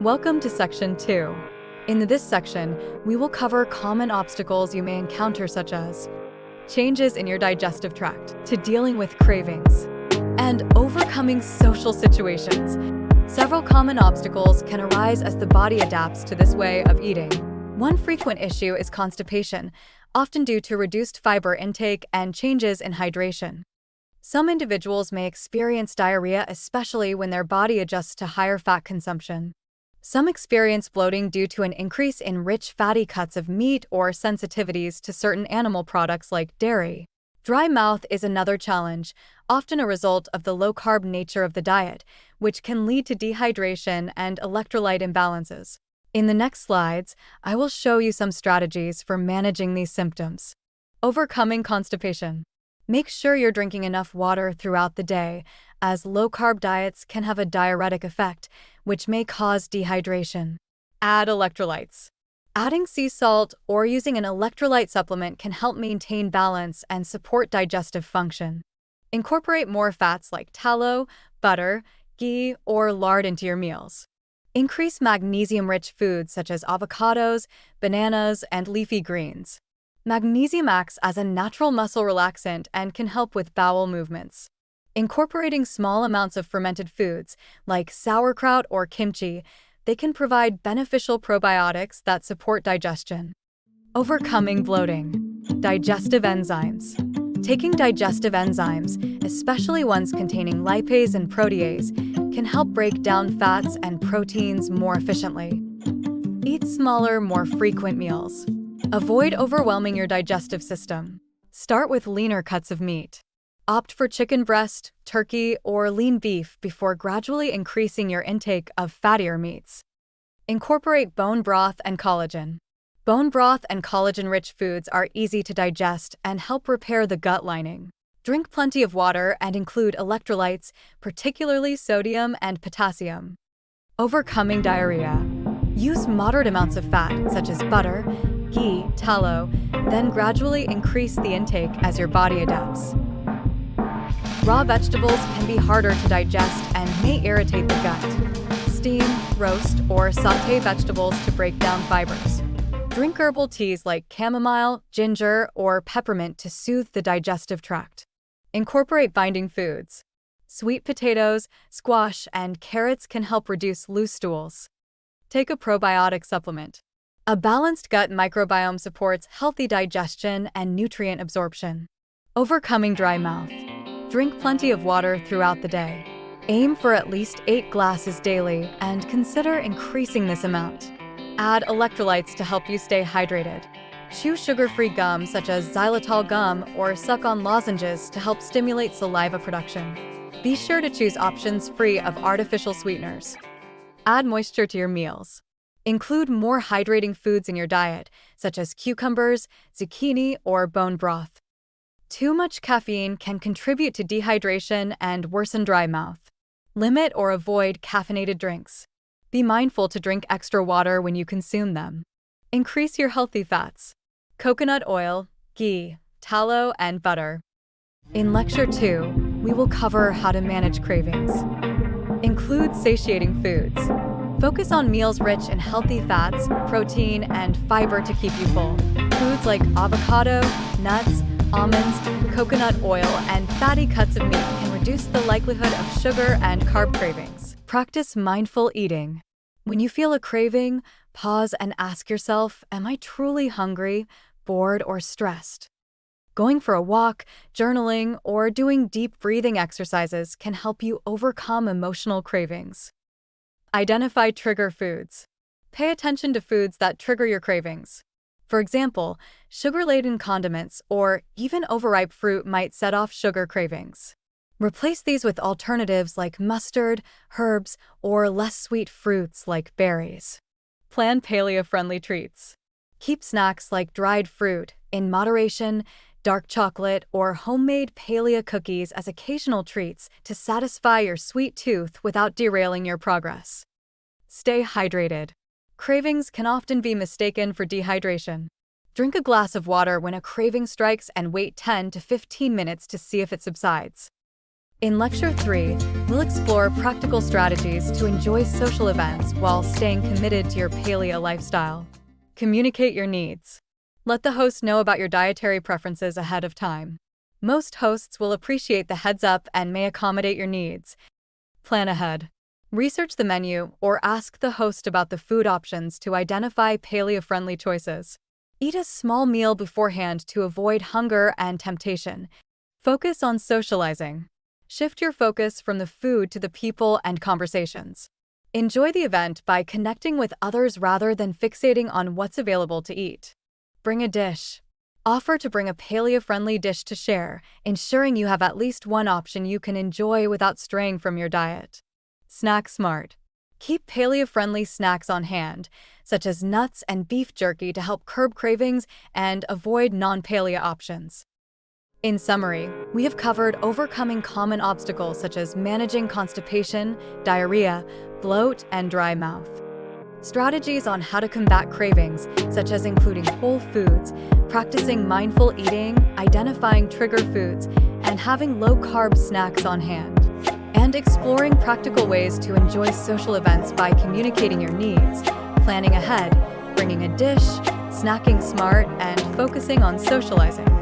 Welcome to Section 2. In this section, we will cover common obstacles you may encounter, such as changes in your digestive tract, to dealing with cravings, and overcoming social situations. Several common obstacles can arise as the body adapts to this way of eating. One frequent issue is constipation, often due to reduced fiber intake and changes in hydration. Some individuals may experience diarrhea, especially when their body adjusts to higher fat consumption. Some experience bloating due to an increase in rich fatty cuts of meat or sensitivities to certain animal products like dairy. Dry mouth is another challenge, often a result of the low-carb nature of the diet, which can lead to dehydration and electrolyte imbalances. In the next slides, I will show you some strategies for managing these symptoms. Overcoming constipation. Make sure you're drinking enough water throughout the day, as low-carb diets can have a diuretic effect, which may cause dehydration. Add electrolytes. Adding sea salt or using an electrolyte supplement can help maintain balance and support digestive function. Incorporate more fats like tallow, butter, ghee, or lard into your meals. Increase magnesium-rich foods such as avocados, bananas, and leafy greens. Magnesium acts as a natural muscle relaxant and can help with bowel movements. Incorporating small amounts of fermented foods, like sauerkraut or kimchi, they can provide beneficial probiotics that support digestion. Overcoming bloating. Digestive enzymes. Taking digestive enzymes, especially ones containing lipase and protease, can help break down fats and proteins more efficiently. Eat smaller, more frequent meals. Avoid overwhelming your digestive system. Start with leaner cuts of meat. Opt for chicken breast, turkey, or lean beef before gradually increasing your intake of fattier meats. Incorporate bone broth and collagen. Bone broth and collagen-rich foods are easy to digest and help repair the gut lining. Drink plenty of water and include electrolytes, particularly sodium and potassium. Overcoming diarrhea. Use moderate amounts of fat, such as butter, ghee, tallow, then gradually increase the intake as your body adapts. Raw vegetables can be harder to digest and may irritate the gut. Steam, roast, or sauté vegetables to break down fibers. Drink herbal teas like chamomile, ginger, or peppermint to soothe the digestive tract. Incorporate binding foods. Sweet potatoes, squash, and carrots can help reduce loose stools. Take a probiotic supplement. A balanced gut microbiome supports healthy digestion and nutrient absorption. Overcoming dry mouth. Drink plenty of water throughout the day. Aim for at least 8 glasses daily and consider increasing this amount. Add electrolytes to help you stay hydrated. Chew sugar-free gum such as xylitol gum or suck on lozenges to help stimulate saliva production. Be sure to choose options free of artificial sweeteners. Add moisture to your meals. Include more hydrating foods in your diet, such as cucumbers, zucchini, or bone broth. Too much caffeine can contribute to dehydration and worsen dry mouth. Limit or avoid caffeinated drinks. Be mindful to drink extra water when you consume them. Increase your healthy fats. Coconut oil, ghee, tallow, and butter. In Lecture 2, we will cover how to manage cravings. Include satiating foods. Focus on meals rich in healthy fats, protein, and fiber to keep you full. Foods like avocado, nuts, almonds, coconut oil, and fatty cuts of meat can reduce the likelihood of sugar and carb cravings. Practice mindful eating. When you feel a craving, pause and ask yourself, am I truly hungry, bored, or stressed? Going for a walk, journaling, or doing deep breathing exercises can help you overcome emotional cravings. Identify trigger foods. Pay attention to foods that trigger your cravings. For example, sugar-laden condiments or even overripe fruit might set off sugar cravings. Replace these with alternatives like mustard, herbs, or less sweet fruits like berries. Plan paleo-friendly treats. Keep snacks like dried fruit in moderation, dark chocolate, or homemade paleo cookies as occasional treats to satisfy your sweet tooth without derailing your progress. Stay hydrated. Cravings can often be mistaken for dehydration. Drink a glass of water when a craving strikes and wait 10 to 15 minutes to see if it subsides. In Lecture 3, we'll explore practical strategies to enjoy social events while staying committed to your paleo lifestyle. Communicate your needs. Let the host know about your dietary preferences ahead of time. Most hosts will appreciate the heads up and may accommodate your needs. Plan ahead. Research the menu or ask the host about the food options to identify paleo-friendly choices. Eat a small meal beforehand to avoid hunger and temptation. Focus on socializing. Shift your focus from the food to the people and conversations. Enjoy the event by connecting with others rather than fixating on what's available to eat. Bring a dish. Offer to bring a paleo-friendly dish to share, ensuring you have at least one option you can enjoy without straying from your diet. Snack smart. Keep paleo-friendly snacks on hand, such as nuts and beef jerky to help curb cravings and avoid non-paleo options. In summary, we have covered overcoming common obstacles such as managing constipation, diarrhea, bloat, and dry mouth. Strategies on how to combat cravings, such as including whole foods, practicing mindful eating, identifying trigger foods, and having low-carb snacks on hand. And exploring practical ways to enjoy social events by communicating your needs, planning ahead, bringing a dish, snacking smart, and focusing on socializing.